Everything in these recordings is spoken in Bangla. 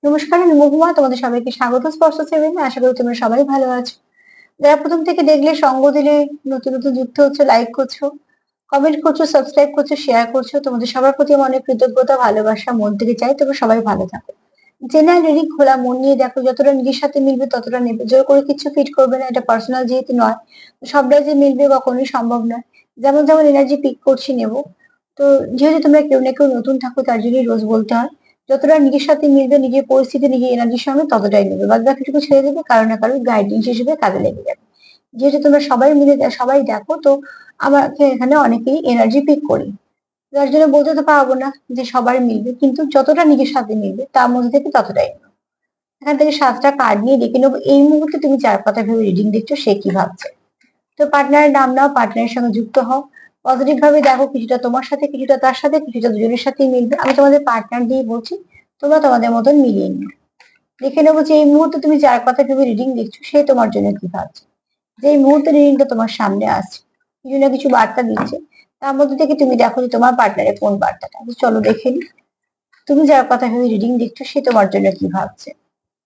নমস্কার, আমি মহুয়া। তোমাদের সবাইকে স্বাগত স্পর্শ সেভেনে। আশা করি তোমরা সবাই ভালো আছো। যারা প্রথম থেকে দেখলে, সঙ্গ দিলে, নতুন নতুন যুক্ত হচ্ছে, লাইক করছো, কমেন্ট করছো, সাবস্ক্রাইব করছো, শেয়ার করছো, তোমাদের সবার প্রতি আমার অনেক কৃতজ্ঞতা, ভালোবাসা মন থেকে চাই তোমরা সবাই ভালো থাকো। জেনারেল রিডিং খোলা মন নিয়ে দেখো, যতটা নিজের সাথে মিলবে ততটা নেবে। জোর করে কিছু ফিট করবে না, এটা পার্সোনাল যেহেতু নয়, তো সবটাই যে মিলবে কখনোই সম্ভব নয়। যেমন যেমন এনার্জি পিক করছি নেবো। তো যেহেতু তোমরা কেউ না কেউ নতুন থাকো, তার জন্যই রোজ বলতে হয়, যতটা নিজের সাথে মিলবে, নিজের পরিস্থিতি, নিজের এনার্জির সঙ্গে, ততটাই নেবে। বাদ বাকিটুকু ছেড়ে দেবে, কারো না কারো গাইডেন্স হিসেবে কাজে লেগে যাবে। যেহেতু তোমরা সবাই মিলে সবাই দেখো, তো আমাকে এখানে অনেকেই এনার্জি পিক করি, যার জন্য বলতে তো পারবো না যে সবার মিলবে, কিন্তু যতটা নিজের সাথে মিলবে তার মধ্যে থেকে ততটাই নেবো। এখান থেকে 7টা কার্ড নিয়ে দেখে নেবো এই মুহূর্তে তুমি যার কথা ভেবে রিডিং দেখছো সে কি ভাবছে। তো পার্টনারের নাম নাও, পার্টনারের সঙ্গে যুক্ত হও, পজিটিভ ভাবে দেখো, কিছুটা তোমার সাথে, কিছুটা তার সাথে, কিছুটা দুজনের সাথেই মিলবে। আমি তোমাদের পার্টনার দিয়ে বলছি, তোমরা তোমাদের মতন মিলিয়ে নিও। দেখে নেবো যে এই মুহূর্তে তুমি যার কথা ভেবে রিডিং দেখছো সে তোমার জন্য কি ভাবছে। যে এই মুহূর্তে রিডিংটা তোমার সামনে আসছে, কিছু না কিছু বার্তা দিচ্ছে, তার মধ্যে থেকে তুমি দেখো যে তোমার পার্টনারের কোন বার্তাটা। তো চলো দেখে নি, তুমি যার কথা ভেবে রিডিং দেখছো সে তোমার জন্য কি ভাবছে।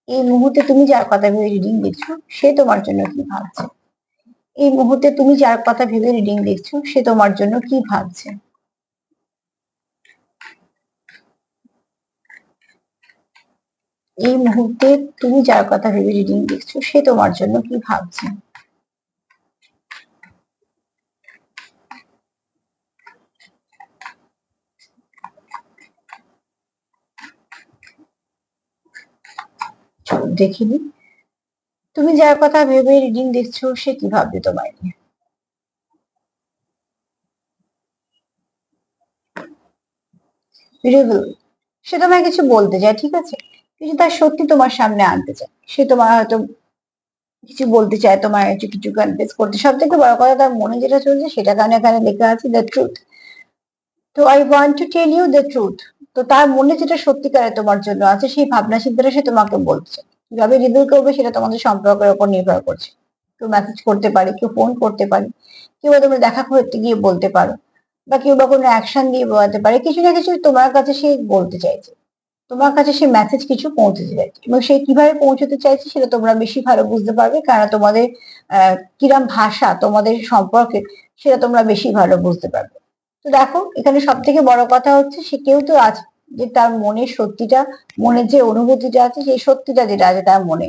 এই মুহূর্তে তুমি যার কথা ভেবে রিডিং দেখছো সে তোমার জন্য কি ভাবছে। এই মুহূর্তে তুমি যার কথা ভেবে রিডিং দেখছো সে তোমার জন্য কি ভাবছে। এই মুহূর্তে তুমি যার কথা ভেবে রিডিং দেখছো সে তোমার জন্য কি ভাবছে। চলো দেখিনি, তুমি যার কথা ভেবে রিডিং দেখছো সে কি ভাববে তোমায় নিয়ে। রিভিল, সে তোমায় কিছু বলতে চায়, ঠিক আছে, কিছু তার সত্যি তোমার সামনে আনতে চায়। সে তোমার হয়তো কিছু বলতে চায়, তোমার কিছু কিছু কনফেস করতে। সব থেকে বড় কথা, তার মনে যেটা চলছে সেটা কানে কানে লেখা আছে, দ্য ট্রুথ। তো I want to tell you the truth. তো তার মনে যেটা সত্যিকারে তোমার জন্য আছে, সেই ভাবনা চিন্তাটা সে তোমাকে বলছে। কিভাবে রিভিল করবে সেটা তোমাদের সম্পর্কের উপর নির্ভর করছে। কেউ মেসেজ করতে পারে, কেউ ফোন করতে পারে, কেউ বা তোমরা দেখা করতে গিয়ে বলতে পারো, বা কেউ বা কোনো অ্যাকশন দিয়ে বোঝাতে পারে। কিছু না কিছু তোমার কাছে সে বলতে চাইছে, তোমার কাছে সে মেসেজ কিছু পৌঁছতে চাইছে, এবং সে কিভাবে পৌঁছতে চাইছে সেটা তোমরা বেশি ভালো বুঝতে পারবে, কারণ তোমাদের কিরাম ভাষা তোমাদের সম্পর্কে, সেটা তোমরা বেশি ভালো বুঝতে পারবে। তো দেখো, এখানে সব থেকে বড় কথা হচ্ছে, সে কেউ তো আছে যে তার মনের সত্যিটা, মনের যে অনুভূতিটা আছে, সেই সত্যিটা যেটা আছে তার মনে,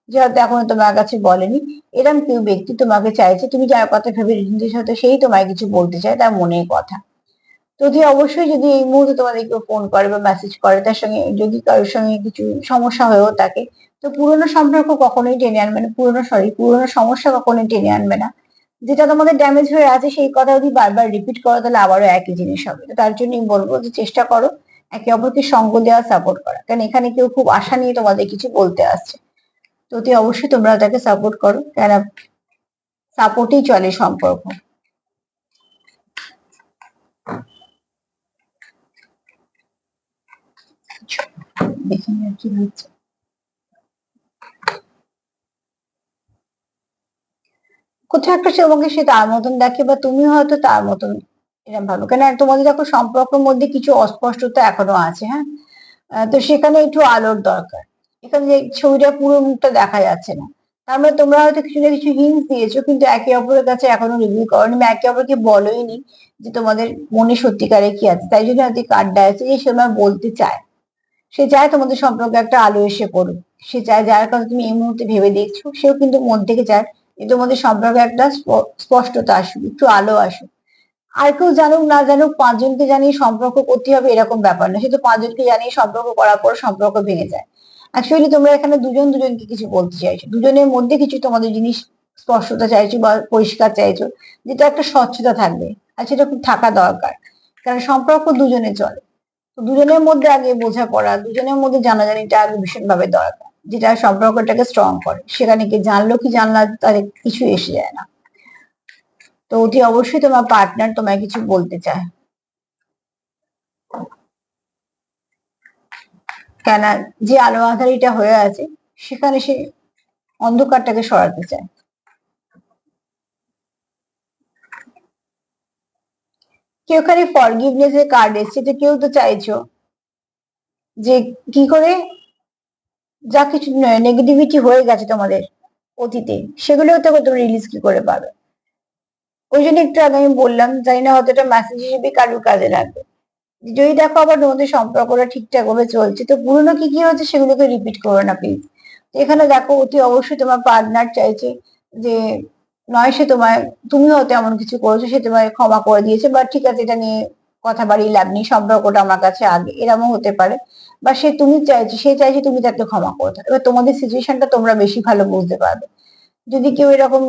যে হয়তো এখনো তোমার কাছে বলেনি, এরম কেউ ব্যক্তি তোমাকে চাইছে। তুমি যার কথা ভেবে রিলেশনের সাথে, সেই তোমায় কিছু বলতে চায়, তার মনের কথা। যদি অবশ্যই, যদি এই মুহূর্তে তোমাদের কেউ ফোন করে বা মেসেজ করে, তার সঙ্গে যদি কারোর সঙ্গে কিছু সমস্যা হয়েও থাকে, তো পুরোনো সম্পর্ক কখনোই টেনে আনবে না, পুরোনো সমস্যা কখনোই টেনে আনবে না। যেটা তোমাদের ড্যামেজ হয়ে আছে সেই কথা যদি বারবার রিপিট করো, তাহলে আবারও একই জিনিস হবে। তো তার জন্যই বলবো যে চেষ্টা করো একে অপরকে সঙ্গ দেওয়া, সাপোর্ট করা, কারণ এখানে কেউ খুব আশা নিয়ে তোমাদের কিছু বলতে আসছে। তো অতি অবশ্যই তোমরা তাকে সাপোর্ট করো, কেন সাপোর্টেই চলে সম্পর্ক। দেখে নিয়ে কি হচ্ছে। কোথাও একটা সে তোমাকে সে তার মতন দেখে, বা তুমি হয়তো তার মতন এরকম ভালো, কেন তোমাদের দেখো সম্পর্কের মধ্যে কিছু অস্পষ্টতা এখনো আছে, হ্যাঁ। তো সেখানে একটু আলোর দরকার। এখানে যে ছবিটা পুরো মুখটা দেখা যাচ্ছে না, তার মানে তোমরা হয়তো কিছু না কিছু হিন্টস দিয়েছো, কিন্তু একে অপরের কাছে এখনো রিভিল করোনি, বা একে অপরকে বলোইনি যে তোমাদের মনে সত্যিকারে কি আছে। তাই জন্য হয়তো কার্ডটা আছে যে সে তোমায় বলতে চায়, সে চায় তোমাদের সম্পর্কে একটা আলো এসে পড়ুক। সে চায়, যার কথা তুমি এই মুহূর্তে ভেবে দেখছো, সেও কিন্তু মন থেকে চায় যে তোমাদের সম্পর্কে একটা স্পষ্টতা আসুক, একটু আলো আসুক। আর কেউ জানুক না জানুক, 5 জনকে জানিয়ে সম্পর্ক করতে হবে এরকম ব্যাপার না। সে তো 5 জনকে জানিয়ে সম্পর্ক করার পর সম্পর্ক ভেঙে যায়। অ্যাকচুয়ালি তোমরা এখানে দুজন দুজনকে কিছু বলতে চাইছো, দুজনের মধ্যে কিছু তোমাদের জিনিস স্পষ্টতা চাইছো বা পরিষ্কার চাইছো, যেটা একটা স্বচ্ছতা থাকবে। আর সেটা খুব থাকা দরকার, কারণ সম্পর্ক দুজনে চলে। তো দুজনের মধ্যে আগে বোঝাপড়া, দুজনের মধ্যে জানাজানিটা আগে ভীষণভাবে দরকার, যেটা সম্পর্কটাকে স্ট্রং করে। সেখানে কি জানলো কি জানলা, তার কিছু এসে যায় না। তো অতি অবশ্যই তোমার পার্টনার তোমায় কিছু বলতে চায়, কেন যে আলো আঁধারিটা হয়ে আছে সেখানে সে অন্ধকারটাকে সরাতে চায়। কেউ খালি ফরগিভনেস এর কার্ড এসছে, তো কেউ তো চাইছো যে কি করে যা কিছু নেগেটিভিটি হয়ে গেছে তোমাদের অতীতে, সেগুলোও তো তুমি রিলিজ কি করে পাবে? ওই জন্য একটু আগে আমি বললাম, জানি না হয়তো এটা মেসেজ হিসেবে কারোর কাজে লাগবে। যদি দেখো আবার তোমাদের সম্পর্কটা ঠিকঠাক ভাবে চলছে, তো পুরোনো কি কি হচ্ছে সেগুলোকে রিপিট করো না প্লিজ। এখানে দেখো অতি অবশ্যই তোমার পার্টনার চাইছে যে, নয় সে তোমায়, তুমি হয়তো এমন কিছু করেছো, সে তোমায় ক্ষমা করে দিয়েছে, বা ঠিক আছে এটা নিয়ে কথা বাড়িয়ে লাভ নেই, সম্পর্কটা আমার কাছে আগে, এরকমও হতে পারে। বা সে চাইছে তুমি তাকে ক্ষমা করে দাও। এবার তোমাদের সিচুয়েশনটা তোমরা বেশি ভালো বুঝতে পারবে। যদি কেউ এরকম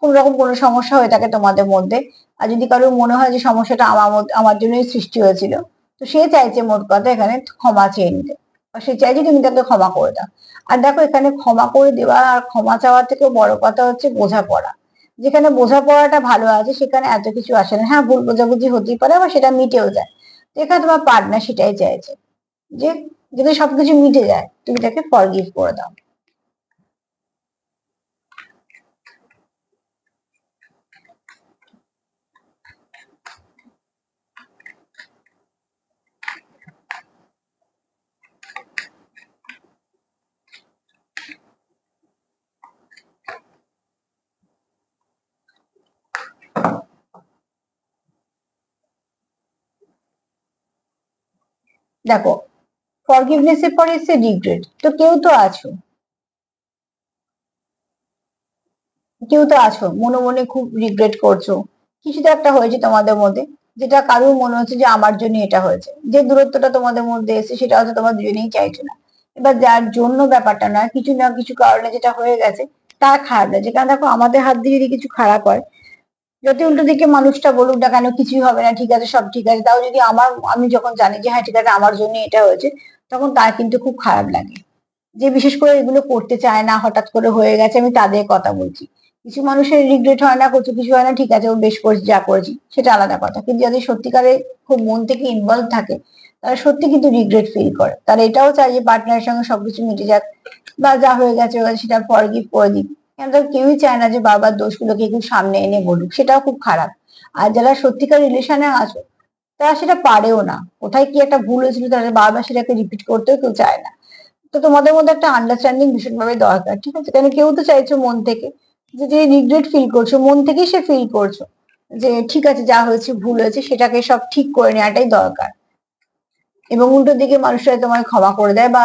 কোন রকম কোনো সমস্যা হয়ে থাকে তোমাদের মধ্যে, আর যদি কারোর মনে হয় যে সমস্যাটা আমার জন্যই সৃষ্টি হয়েছিল, তো সে চাইছে মোট কথা এখানে ক্ষমা চেয়ে নিতে, আর সে চাইছে তুমি তাকে ক্ষমা করে দাও। আর দেখো এখানে ক্ষমা করে দেওয়া আর ক্ষমা চাওয়ার থেকেও বড় কথা হচ্ছে বোঝাপড়া। যেখানে বোঝাপড়াটা ভালো আছে সেখানে এত কিছু আসে না। হ্যাঁ, ভুল বোঝাবুঝি হতেই পারে, আবার সেটা মিটেও যায়। তো এখানে তোমার পার্টনার সেটাই চাইছে, যে যদি সবকিছু মিটে যায় তুমি তাকে ফরগিভ করে দাও। দেখো, ফরগিভনেস এর পরে এসে রিগ্রেট। তো কেউ তো আছো মনে মনে খুব রিগ্রেট করছো, কিছু তো একটা হয়েছে তোমাদের মধ্যে, যেটা কারোর মনে হচ্ছে যে আমার জন্য এটা হয়েছে। যে দূরত্বটা তোমাদের মধ্যে এসে সেটা হয়তো তোমার দুজনেই চাইছো না। এবার যার জন্য ব্যাপারটা নয়, কিছু না কিছু কারণে যেটা হয়ে গেছে, তার খারাপ লাগছে। কারণ দেখো আমাদের হাত দিয়ে যদি কিছু খারাপ হয়, যত উল্টো দিকে মানুষটা বলুক না কেন কিছুই হবে না, ঠিক আছে সব ঠিক আছে, তাও যদি আমি যখন জানি যে হ্যাঁ ঠিক আছে আমার জন্য এটা হয়েছে, তখন তার কিন্তু খুব খারাপ লাগে। যে বিশেষ করে এগুলো করতে চায় না, হঠাৎ করে হয়ে গেছে, আমি তাদের কথা বলছি। কিছু মানুষের রিগ্রেট হয় না, কিছু হয় না, ঠিক আছে ও বেশ করেছি যা করেছি সেটা আলাদা কথা, কিন্তু যাদের সত্যিকারে খুব মন থেকে ইনভলভ থাকে, তারা সত্যি কিন্তু রিগ্রেট ফিল করে। তারা এটাও চায় যে পার্টনারের সঙ্গে সবকিছু মিটে যাক, বা যা হয়ে গেছে সেটা ফরগিভ করে দিক। কেন তারা কেউই চায় না যে বারবার দোষগুলোকে একটু সামনে এনে বলুক, সেটাও খুব খারাপ। আর যারা সত্যিকার রিলেশনে আছো, তারা সেটা পারেও না। কোথায় কি একটা ভুল হয়েছিল তারা বারবার সেটাকে রিপিট করতেও কেউ চায় না। তো তোমাদের মধ্যে একটা আন্ডারস্ট্যান্ডিং ভীষণভাবে দরকার, ঠিক আছে? কারণ কেউ তো চাইছো মন থেকে, যে রিগ্রেট ফিল করছো মন থেকেই সে ফিল করছো যে ঠিক আছে যা হয়েছে ভুল হয়েছে, সেটাকে সব ঠিক করে নেওয়াটাই দরকার। এবং উল্টো দিকে মানুষরা তোমায় ক্ষমা করে দেয়, বা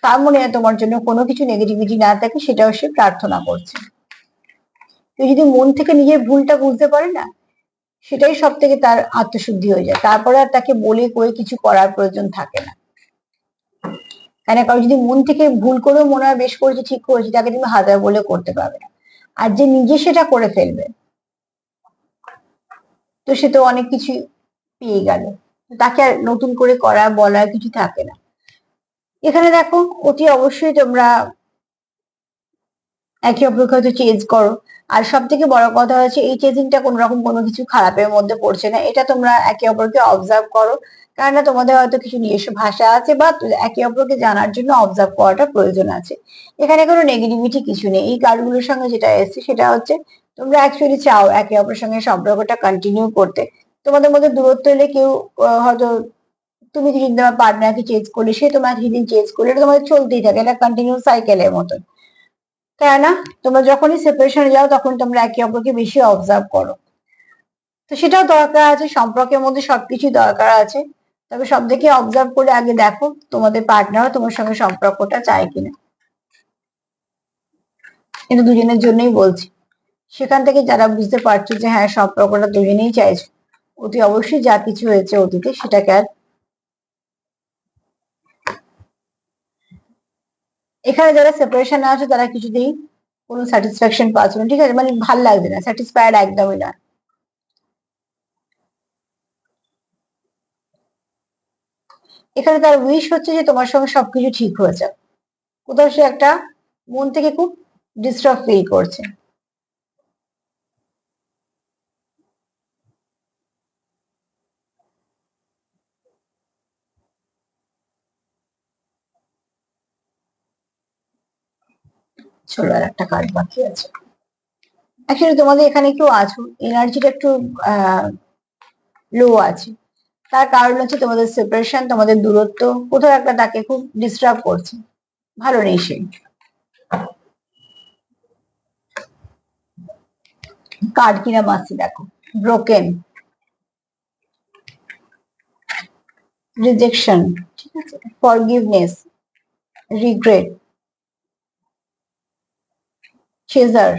তার মনে হয় তোমার জন্য কোনো কিছু নেগেটিভিটি না থাকে, সেটাও সে প্রার্থনা করছে। কেউ যদি মন থেকে নিজের ভুলটা বুঝতে পারে না, সেটাই সব থেকে তার আত্মশুদ্ধি হয়ে যায়। তারপরে আর তাকে বলে কয়ে কিছু করার প্রয়োজন থাকে না। কেন, কারণ যদি মন থেকে ভুল করেও মনে হয় বেশ করেছি ঠিক করেছি, তাকে তুমি হাজার বলে করতে পারবে না। আর যে নিজে সেটা করে ফেলবে, তো সে তো অনেক কিছু পেয়ে গেল, তাকে আর নতুন করে করা বলার কিছু থাকে না। এখানে দেখো অতি অবশ্যই তোমরা একে অপরকে হয়তো চেঞ্জ করো। আর সব থেকে বড় কথা হচ্ছে এই চেঞ্জিংটা কোন রকম কোনো কিছু খারাপের মধ্যে পড়ছে না, এটা তোমরা একে অপরকে অবজার্ভ করো। কেননা তোমাদের হয়তো কিছু নিজস্ব ভাষা আছে, বা একে অপরকে জানার জন্য অবজার্ভ করাটা প্রয়োজন আছে। এখানে কোনো নেগেটিভিটি কিছু নেই। এই কার্ডগুলোর সঙ্গে যেটা এসেছে সেটা হচ্ছে তোমরা অ্যাকচুয়ালি চাও একে অপরের সঙ্গে সম্পর্কটা কন্টিনিউ করতে। তোমাদের মধ্যে দূরত্ব এলে কেউ হয়তো, তুমি কিছুদিন তোমার পার্টনারকে চেঞ্জ করলে, সে তোমার কিছুদিন চেঞ্জ করলে, এটা তোমাদের চলতেই থাকে, এটা কন্টিনিউ সাইকেলের মতন, তাই না? তোমরা যখনই সেপারেশনে যাও তখন তোমরা একে অপরকে বেশি অবজার্ভ করো। তো সেটাও দরকার আছে, সম্পর্কের মধ্যে সবকিছু দরকার আছে। তবে সব থেকে অবজার্ভ করে আগে দেখো তোমাদের পার্টনারও তোমার সঙ্গে সম্পর্কটা চায় কিনা। কিন্তু দুজনের জন্যই বলছি। সেখান থেকে যারা বুঝতে পারছো যে হ্যাঁ সম্পর্কটা দুজনেই চাইছো, অতি অবশ্যই যা কিছু হয়েছে অতীতে সেটাকে আর, এখানে যারা সেপারেশনে আছে তারা কিছুতেই কোনো স্যাটিসফ্যাকশন পাচ্ছ না, ঠিক আছে? মানে ভাল লাগছে না, স্যাটিসফাইড একদমই না। এখানে তার উইশ হচ্ছে যে তোমার সঙ্গে সবকিছু ঠিক হয়ে যাক। কোথাও সে একটা মন থেকে খুব ডিস্টার্ব ফিল করছে। চলো আর একটা কার্ড বাকি আছে। অ্যাকচুয়ালি তোমাদের এখানে কেউ আছো, এনার্জিটা একটু লো আছে। তার কারণ হচ্ছে তোমাদের সেপারেশন, তোমাদের দূরত্ব কোথাও একটা তাকে খুব ডিস্টার্ব করছে। ভালো নেই সে। কার্ড কিনা মাসি দেখো, ব্রোকেন, রিজেকশন, ঠিক আছে, ফরগিভনেস, রিগ্রেট, চেজার,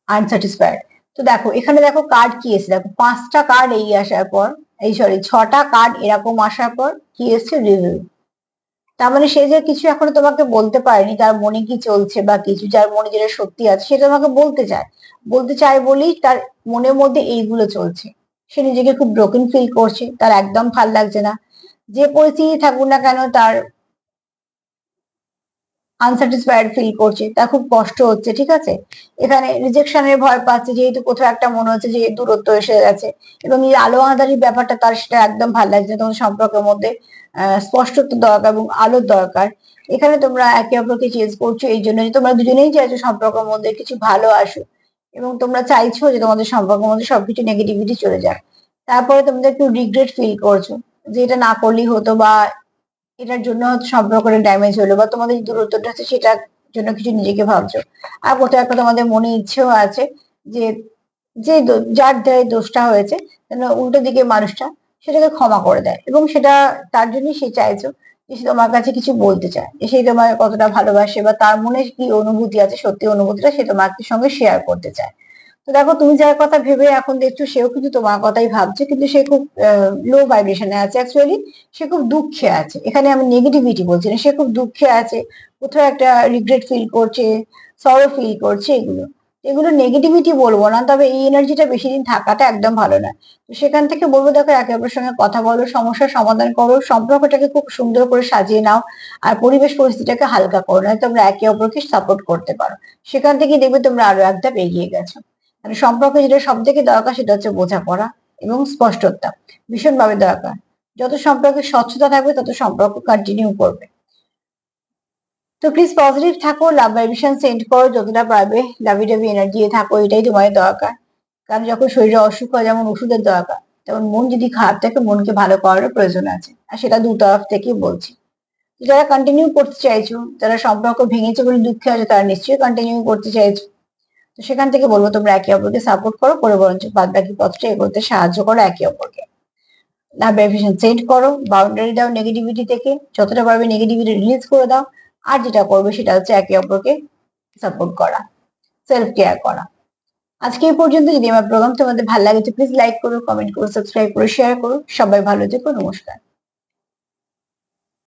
আনস্যাটিসফাইড। তো দেখো এখানে দেখো কার্ড কি এসে, দেখো 5টা কার্ড এই আসার পর, এই সরি 6টা কার্ড এরকম আসার পর কি এসছে, রিভিউ। তার মানে সে যে কিছু এখনো তোমাকে বলতে পারেনি, তার মনে কি চলছে বা কিছু, যার মনে যেটা সত্যি আছে সেটা তোমাকে বলতে চায় বলেই তার মনের মধ্যে এইগুলো চলছে। সে নিজেকে খুব ব্রোকেন ফিল করছে, তার একদম ভাল লাগছে না, যে পরিস্থিতি থাকুক না কেন তার আনস্যাটিসফাইড ফিল করছে, তার খুব কষ্ট হচ্ছে, ঠিক আছে। এখানে রিজেকশনের ভয় পাচ্ছে, যেহেতু কোথাও একটা মনে হচ্ছে যে দূরত্ব এসে গেছে, এবং এই আলো আঁধারির ব্যাপারটা তার সেটা একদম ভালো লাগছে না। তোমাদের সম্পর্কের মধ্যে স্পষ্টত্ব দরকার এবং আলোর দরকার। এখানে তোমরা একে অপরকে চেঞ্জ করছো এই জন্য যে তোমরা দুজনেই চাইছো সম্পর্কের মধ্যে কিছু ভালো আসুক, এবং তোমরা চাইছো যে তোমাদের সম্পর্কের মধ্যে সবকিছু নেগেটিভিটি চলে যাক। তারপরে তোমরা একটু রিগ্রেট ফিল করছো যে এটা না করলেই হতো, বা এটার জন্য হয়তো সম্পর্কটা ড্যামেজ হলো, বা তোমাদের যে দূরত্বটা আছে সেটার জন্য কিছু নিজেকে ভাবছো। আর কোথাও একটা তোমাদের মনে ইচ্ছেও আছে যে যার দ্বারা দোষটা হয়েছে যেন উল্টো দিকে মানুষটা সেটাকে ক্ষমা করে দেয়, এবং সেটা তার জন্যই সে চাইছো যে সে তোমার কাছে কিছু বলতে চায়, যে সে তোমাকে কতটা ভালোবাসে বা তার মনে কি অনুভূতি আছে, সত্যি অনুভূতিটা সে তোমার সঙ্গে শেয়ার করতে চায়। তো দেখো তুমি যার কথা ভেবে এখন দেখছো সেও কিন্তু তোমার কথাই ভাবছে, কিন্তু সে খুব লো ভাইব্রেশনে আছে অ্যাকচুয়ালি। সে খুব দুঃখে আছে, এখানে আমি নেগেটিভিটি বলছি না, সে খুব দুঃখে আছে, কোথাও একটা রিগ্রেট ফিল করছে, সরো ফিল করছে, এগুলো এগুলো নেগেটিভিটি বলবো না, তবে এই এনার্জিটা বেশি দিন থাকাটা একদম ভালো না। তো সেখান থেকে বলবো দেখো একে অপরের সঙ্গে কথা বলো, সমস্যার সমাধান করো, সম্পর্কটাকে খুব সুন্দর করে সাজিয়ে নাও, আর পরিবেশ পরিস্থিতিটাকে হালকা করো, না তোমরা একে অপরকে সাপোর্ট করতে পারো। সেখান থেকে দেখবে তোমরা আরো এক ধাপ এগিয়ে গেছো। মানে সম্পর্কে যেটা সব থেকে দরকার সেটা হচ্ছে বোঝাপড়া এবং স্পষ্টতা, ভীষণভাবে দরকার। যত সম্পর্কে স্বচ্ছতা থাকবে তত সম্পর্ক কন্টিনিউ করবে। তো প্লিজ পজিটিভ থাকো, লাভ ভাইব্রেশন সেন্ড করো যতটা পারবে, লাভি ডাভি এনার্জি থাকো, এটাই তোমাদের দরকার। কারণ যখন শরীরে অসুখ হয় যেমন ওষুধের দরকার, তেমন মন যদি খারাপ থাকে মনকে ভালো করারও প্রয়োজন আছে, আর সেটা দু তরফ থেকে বলছি। তো যারা কন্টিনিউ করতে চাইছো, যারা সম্পর্ক ভেঙেছে বলে দুঃখে আছে, তারা নিশ্চয়ই কন্টিনিউ করতে চাইছো। তো সেখান থেকে বলবো তোমরা একে অপরকে সাপোর্ট করো, করে বরঞ্চ বাদ বাকি পথটা এগোতে সাহায্য করো একে অপরকে। না বেনিফিশিয়াল সেট করো, বাউন্ডারি দাও নেগেটিভিটি থেকে, যতটা পারবে নেগেটিভিটি রিলিজ করে দাও। আর যেটা করবে সেটা হচ্ছে একে অপরকে সাপোর্ট করা, সেলফ কেয়ার করা। আজকে এই পর্যন্ত। যদি আমার প্রোগ্রাম তোমাদের ভালো লাগে প্লিজ লাইক করো, কমেন্ট করো, সাবস্ক্রাইব করো, শেয়ার করো। সবাই ভালো থেকো, নমস্কার।